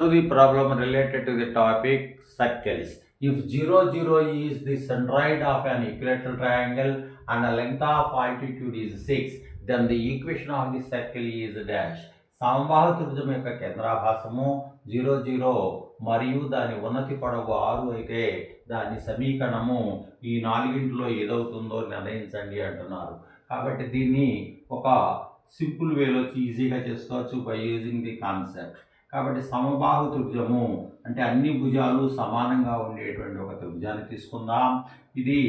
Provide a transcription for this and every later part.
To the problem related to the topic circles. If 0, 0 is the centroid of an equilateral triangle and the length of altitude is 6, then the equation of the circle is dash. సమబాహు త్రిభుజం యొక్క కేంద్రాభాసము 0 మరియు దాని ఉన్నతి పొడవు 6 అయితే దాని సమీకరణము ఈ నాలుగింటిలో ఏదవుతుందో నిర్ణయించండి అంటున్నారు. కాబట్టి దీన్ని ఒక సింపుల్ వేలో ఈజీగా చేసుకోవచ్చు బై యూజింగ్ ది కాన్సెప్ట్. కాబట్టి సమబాహు త్రిభుజము అంటే అన్ని భుజాలు సమానంగా ఉండేటువంటి ఒక త్రిభుజాన్ని తీసుకుందాం. ఇది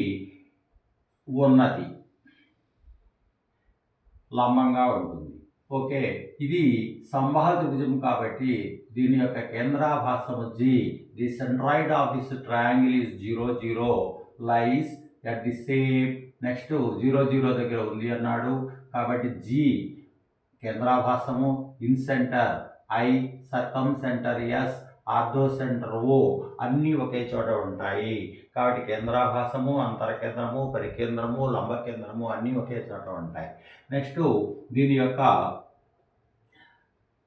ఉన్నతి లంబంగా ఉంటుంది. ఓకే, ఇది సమబాహు త్రిభుజం కాబట్టి దీని యొక్క కేంద్రాభాసము G. The centroid of this triangle is 0 lies at the same. Next 0 దగ్గర ఉంది అన్నాడు కాబట్టి G కేంద్రాభాసము, incentre I, circumcentre S, orthocentre O అన్నీ ఒకే చోట ఉంటాయి. కాబట్టి కేంద్రాభాసము, అంతరకేంద్రము, పరికేంద్రము, లంబ కేంద్రము అన్నీ ఒకే చోట ఉంటాయి. నెక్స్ట్ దీని యొక్క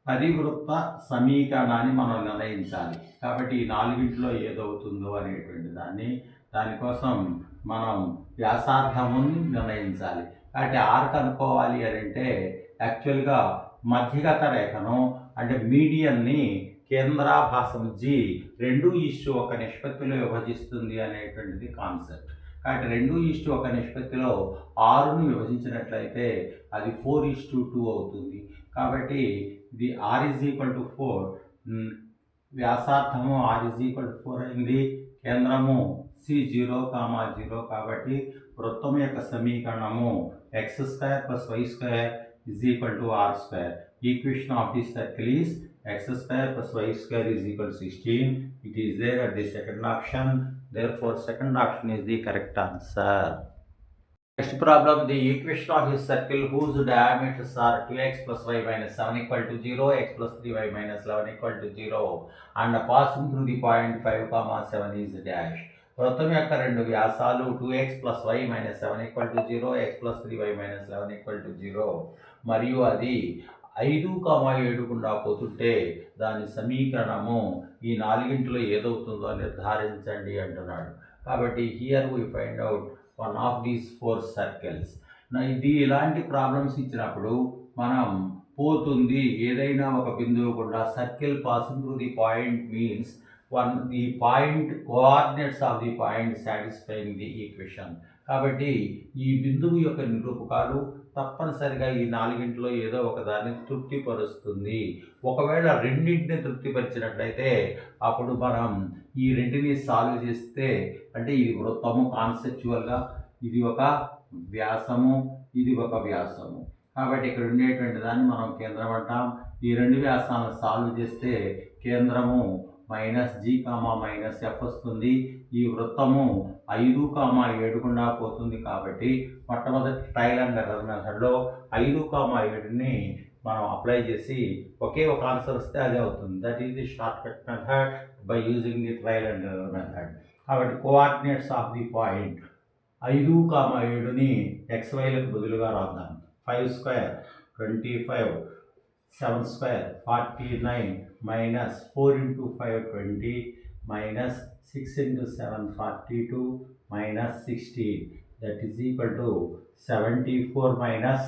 పరివృత్త సమీకరణాన్ని మనం నిర్ణయించాలి. కాబట్టి ఈ నాలుగింటిలో ఏదవుతుందో అనేటువంటి దానికోసం మనం వ్యాసార్థముని నిర్ణయించాలి. కాబట్టి ఆర్ కనుక్కోవాలి అని అంటే యాక్చువల్గా మధ్యగత రేఖను అంటే మీడియన్ని కేంద్రాభాసం G 2:1 నిష్పత్తిలో విభజిస్తుంది అనేటువంటిది కాన్సెప్ట్. కాబట్టి 2:1 నిష్పత్తిలో 6ను విభజించినట్లయితే అది 4:2 అవుతుంది. కాబట్టి ఇది R = 4, వ్యాసార్థము R = 4 అయింది. కేంద్రము C 0, 0 కాబట్టి వృత్తం యొక్క సమీకరణము x² + y² = r². Equation of this circle is x² + y² = 16. It is there at the second option. Therefore, second option is the correct answer. Next problem, the equation of a circle whose diameters are 2x + y - 7 = 0, x + 3y - 11 = 0 and passing through the point 5, 7 is dash. వృత్తం యొక్క రెండు వ్యాసాలు 2x + y - 7 = 0, x + 3y - 11 = 0 మరియు అది 5, 7 గుండా పోతుంటే దాని సమీకరణము ఈ నాలుగింటిలో ఏదవుతుందో నిర్ధారించండి అంటున్నాడు. కాబట్టి here we find out one of these 4 circles. ఇది ఇలాంటి ప్రాబ్లమ్స్ ఇచ్చినప్పుడు మనం పోతుంది ఏదైనా ఒక బిందువు గుండా circle passing through the point means the point coordinates of the point satisfying the equation. కాబట్టి ఈ బిందువు యొక్క నిరూపకాలు తప్పనిసరిగా ఈ నాలుగింటిలో ఏదో ఒకదాన్ని తృప్తిపరుస్తుంది. ఒకవేళ రెండింటిని తృప్తిపరిచినట్లయితే అప్పుడు మనం ఈ రెంటిని సాల్వ్ చేస్తే అంటే ఇది వృత్తము కాన్సెప్చువల్గా ఇది ఒక వ్యాసము, ఇది ఒక వ్యాసము. కాబట్టి ఇక్కడ ఉండేటువంటి దాన్ని మనం కేంద్రం అంటాం. ఈ రెండు వ్యాసాలను సాల్వ్ చేస్తే కేంద్రము -G, -F వస్తుంది. ఈ వృత్తము 5, 7 గుండా పోతుంది కాబట్టి మొట్టమొదటి ట్రయల్ అండ్ ఎర్రర్ మెథడ్లో 5, 7ని మనం అప్లై చేసి ఒకే ఒక ఆన్సర్ వస్తే అదే అవుతుంది. That is the short cut method by using the trial and error method. కాబట్టి కోఆర్డినేట్స్ ఆఫ్ ది పాయింట్ 5, 7ని XYలకు బదులుగా రాద్దాం. 5² 25, 7² 49, -4 × 5 20, -6 × 7 42, -16. That is equal to 74 minus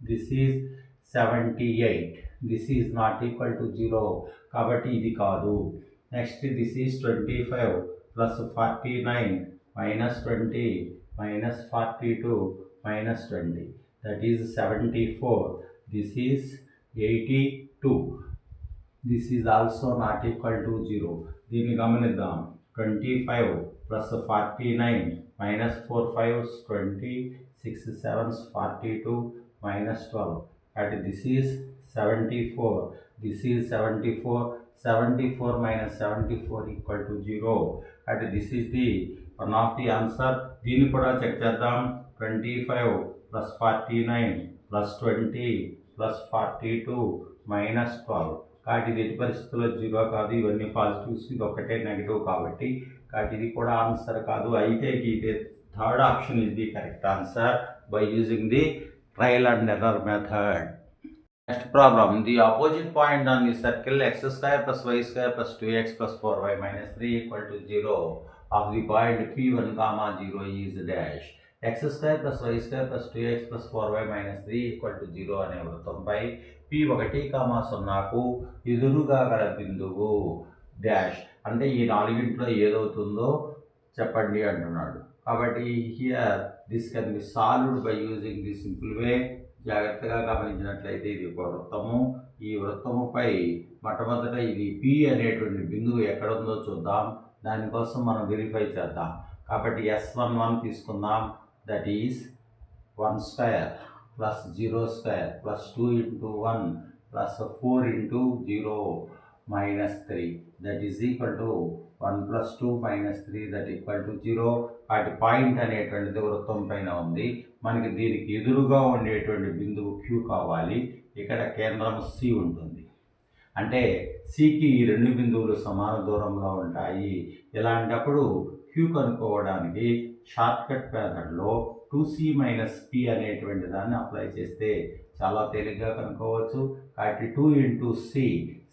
this is 78. This is not equal to 0. కాబట్టి ఇది కాదు. Next this is 25 plus 49 minus 20 minus 42 minus 20. That is 74. This is 82. This is also not equal to 0. దీన్ని గమనిద్దాం. 25 plus 49 minus 4 5s 20, 6 7s 42 minus 12. And this is 74. This is 74. 74 minus 74 equal to 0. And this is the one of the answer. దీన్ని కూడా check చేద్దాం. 25 plus 49 plus 20 plus 42 minus 12. కాబట్టి ఇది ఎట్టి పరిస్థితుల్లో 0 కాదు. ఇవన్నీ పాజిటివ్స్, ఇది ఒకటే నెగిటివ్ కాబట్టి ఇది కూడా ఆన్సర్ కాదు. అయితే third option is the correct answer by using the trial and error method. Next problem, the opposite point on the circle x square plus y square plus 2x plus 4y minus 3 equal to 0 of the point p1 comma 0 is dash. x square plus y square plus 2x plus 4y minus 3 equal to 0 అనే వృత్తంపై p1 comma 0కు ఎదురుగా గల బిందువు dash అంటే ఈ నాలుగింట్లో ఏదవుతుందో చెప్పండి అంటున్నాడు. కాబట్టి here this can be solved by using the simple way. జాగ్రత్తగా గమనించినట్లయితే ఇది ఒక వృత్తము. ఈ వృత్తముపై మొట్టమొదట ఇది పి అనేటువంటి బిందువు ఎక్కడ ఉందో చూద్దాం. దానికోసం మనం వెరిఫై చేద్దాం. కాబట్టి S11 తీసుకుందాం. That is 1 square plus 0 square plus 2 into 1 plus 4 into 0 minus 3 that is equal to 1 plus 2 minus 3 that equal to 0. వాటి పాయింట్ అనేటువంటిది వృత్తం పైన ఉంది. మనకి దీనికి ఎదురుగా ఉండేటువంటి బిందువు Q కావాలి. ఇక్కడ కేంద్రం C ఉంటుంది. అంటే Cకి ఈ రెండు బిందువులు సమాన దూరంలో ఉంటాయి. ఇలాంటప్పుడు Q కనుక్కోవడానికి షార్ట్కట్ మెథడ్లో 2C మైనస్ P అనేటువంటి దాన్ని అప్లై చేస్తే చాలా తేలిగ్గా కనుక్కోవచ్చు. కాబట్టి 2 ఇంటూ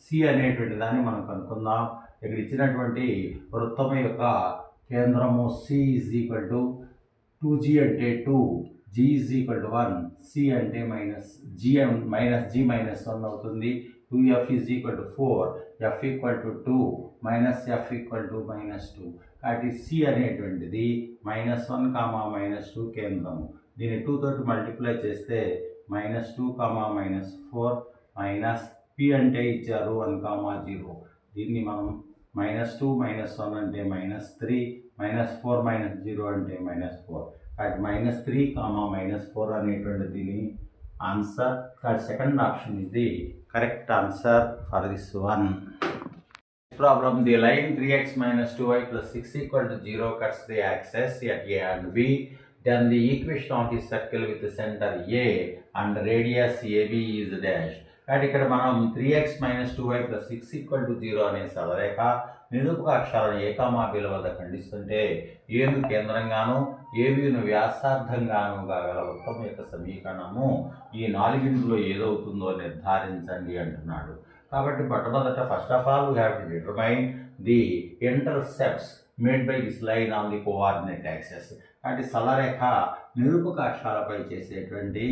C అనేటువంటి దాన్ని మనం కనుక్కుందాం. ఇక్కడ ఇచ్చినటువంటి వృత్తము యొక్క కేంద్రము C is equal to 2G అంటే 2, G is equal to 1, C అంటే మైనస్ G మైనస్ 1 అవుతుంది. 2F is equal to 4, F equal to 2, minus F equal to minus 2. కాబట్టి C అనేటువంటిది -1, -2 కేంద్రము. దీన్ని 2 తోటి మల్టిప్లై చేస్తే -2, -4 మైనస్ P అంటే ఇచ్చారు 1, 0. దీన్ని మనం -2 -1 అంటే -3, -4 -0 అంటే -4. కాబట్టి -3, -4 అనేటువంటి దీని ఆన్సర్. కాబట్టి second option is the correct answer for this one. Problem, the line 3x minus 2y plus 6 equal to 0 cuts the axis at A and B. Then the equation of the circle with the center A and radius AB is dash. కాబట్టి ఇక్కడ మనం 3x minus 2y plus 6 equal to 0 అనే సరళరేఖ నిరూపక అక్షరాలను A, B వద్ద ఖండిస్తుంటే ఏను కేంద్రంగాను ఏబిను వ్యాసార్థంగాను గల వృత్తం యొక్క సమీకరణము ఈ నాలుగింటిలో ఏదవుతుందో నిర్ధారించండి అంటున్నాడు. కాబట్టి మొట్టమొదట first of all we have to determine the intercepts made by this line on the coordinate access. కాబట్టి సరళరేఖ నిరూపక అక్షరాలపై చేసేటువంటి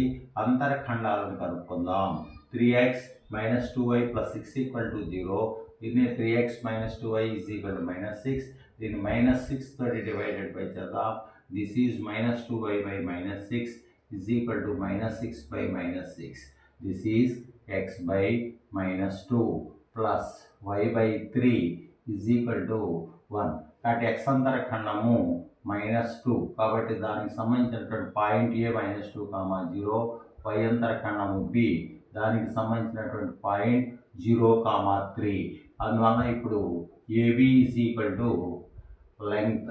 అంతర్ఖండాలను కనుక్కుందాం. 3x minus 2y plus 6 equal to 0. దీన్ని 3x minus 2y is equal to -6. దీన్ని -6 తోటి డివైడెడ్ బై చేద్దాం. This is -2y by -6 is equal to -6 by -6. This is x by -2 plus y by 3 is equal to 1. కాబట్టి x అంతరఖండము -2 కాబట్టి దానికి సంబంధించినటువంటి point A -2, 0. y అంతరఖండము B దానికి సంబంధించినటువంటి point 0, 3. అందువల్ల ఇప్పుడు AB is equal to length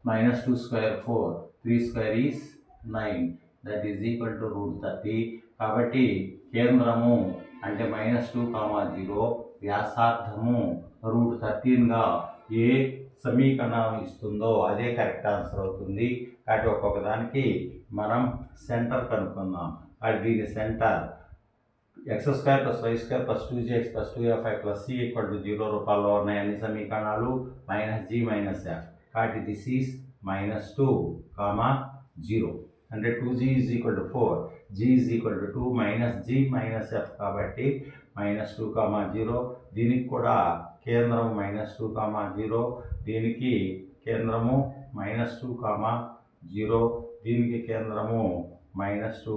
-2 square 4, 3 square is 9, that is equal to √30. కాబట్టి కేంద్రము అంటే -2, 0, వ్యాసార్థము √13గా ఏ సమీకరణం ఇస్తుందో అదే కరెక్ట్ ఆన్సర్ అవుతుంది. కాబట్టి ఒక్కొక్క దానికి మనం సెంటర్ కనుక్కుందాం. అది దీని centre x² + y² + 2gx + 2fy + c = 0 రూపాల్లో ఉన్నాయి అన్ని సమీకరణాలు. -g - f కాబట్టి దిస్ ఈజ్ -2, 0 అంటే 2g = 4, g = 2, -g - f కాబట్టి -2, 0. దీనికి కూడా కేంద్రము -2, 0. దీనికి కేంద్రము -2, 0. దీనికి కేంద్రము -2,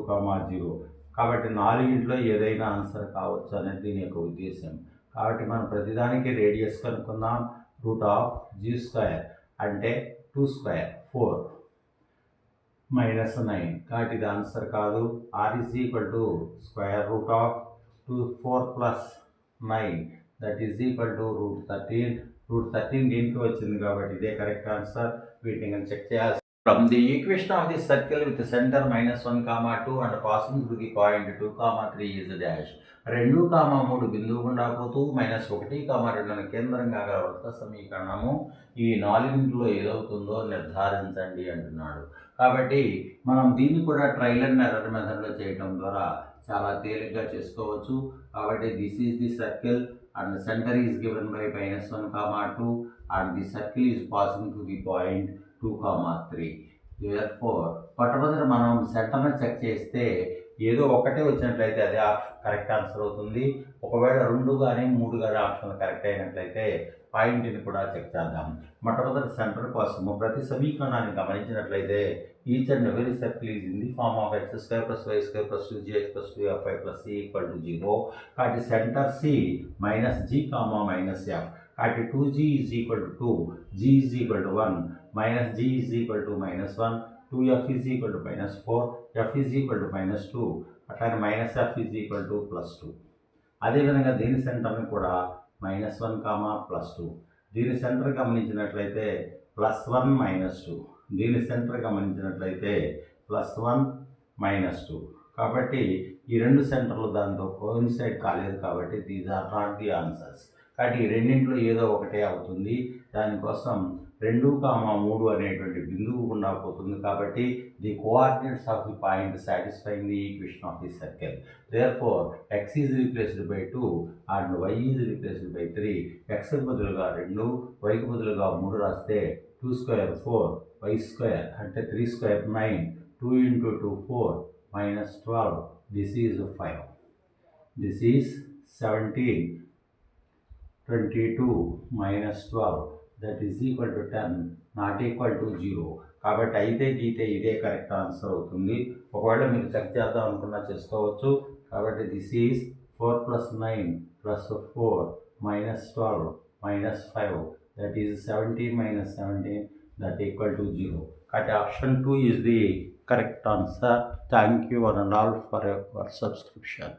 0. కాబట్టి నాలుగింట్లో ఏదైనా ఆన్సర్ కావచ్చు అనేది దీని యొక్క ఉద్దేశం. కాబట్టి మనం ప్రతిదానికి రేడియస్ కనుక్కుందాం. √g² అంటే 2² 4 -9 కాబట్టి ఇది ఆన్సర్ కాదు. r = √4 + 9 that is equal to √13. √13 దీనికి వచ్చింది కాబట్టి ఇదే కరెక్ట్ ఆన్సర్. వీటిని కనుక చెక్ చేయాల్సి From the equation of the circle with the center -1, 2 and passing through the point 2, 3 is dash. 2, 3 బిందువు గుండా పోతూ -1, 2 కేంద్రంగా గల వృత్త సమీకరణము ఈ నాలుగింటిలో ఏదవుతుందో నిర్ధారించండి అంటున్నాడు. కాబట్టి మనం దీన్ని కూడా ట్రయల్ అండ్ ఎర్రర్ మెథడ్లో చేయడం ద్వారా చాలా తేలిగ్గా చేసుకోవచ్చు. కాబట్టి this is the circle and centre is given by -1, 2 and the circle is passing to the point 2, 3. therefore మొట్టమొదట మనం సెంటర్ని చెక్ చేస్తే ఏదో ఒకటే వచ్చినట్లయితే అదే కరెక్ట్ ఆన్సర్ అవుతుంది. ఒకవేళ 2 కానీ 3 కానీ ఆప్షన్లు కరెక్ట్ అయినట్లయితే పాయింట్ని కూడా చెక్ చేద్దాం. మొట్టమొదటి సెంటర్ కోసము ప్రతి సమీకరణాన్ని గమనించినట్లయితే each and every circle is in the form of x² + y² + 2gx + 2fy + c = 0. కాబట్టి సెంటర్ c -g, -f. కాబట్టి 2g is equal to 2, g is equal to 1, -g is equal to -1, 2f is equal to -4, f is equal to -2, అట్లానే -f is equal to +2. అదేవిధంగా దీని సెంటర్ని కూడా -1, +2. దీని centre గమనించినట్లయితే +1, -2. దీని సెంటర్ గమనించినట్లయితే +1, -2. కాబట్టి ఈ రెండు సెంటర్లు దాంతో కోయిన్సైడ్ కాలేదు కాబట్టి these are not the answers. కాబట్టి ఈ రెండింటిలో ఏదో ఒకటే అవుతుంది. దానికోసం 2, 3 అనేటువంటి బిందువు గుండా పోతుంది కాబట్టి the coordinates of the point satisfying the equation of the circle. therefore x is replaced by 2 and y is replaced by 3. x కి బదులుగా 2, y కి బదులుగా 3 రాస్తే 2 square 4, y square అంటే 3 square 9, 2 into 2 4, -12. This is 5. This is 17. 22 - 12 that is equal to 10, not equal to 0. కాబట్టి అయితే గీతే ఇదే correct answer అవుతుంది. ఒకవేళ మీరు చెక్ చేద్దాం అనుకున్నా చేసుకోవచ్చు. కాబట్టి this is 4 + 9 + 4 -12 -5 that is 17 - 17 that equal to 0. కాబట్టి option 2 is the correct answer. Thank you one and all for your subscription.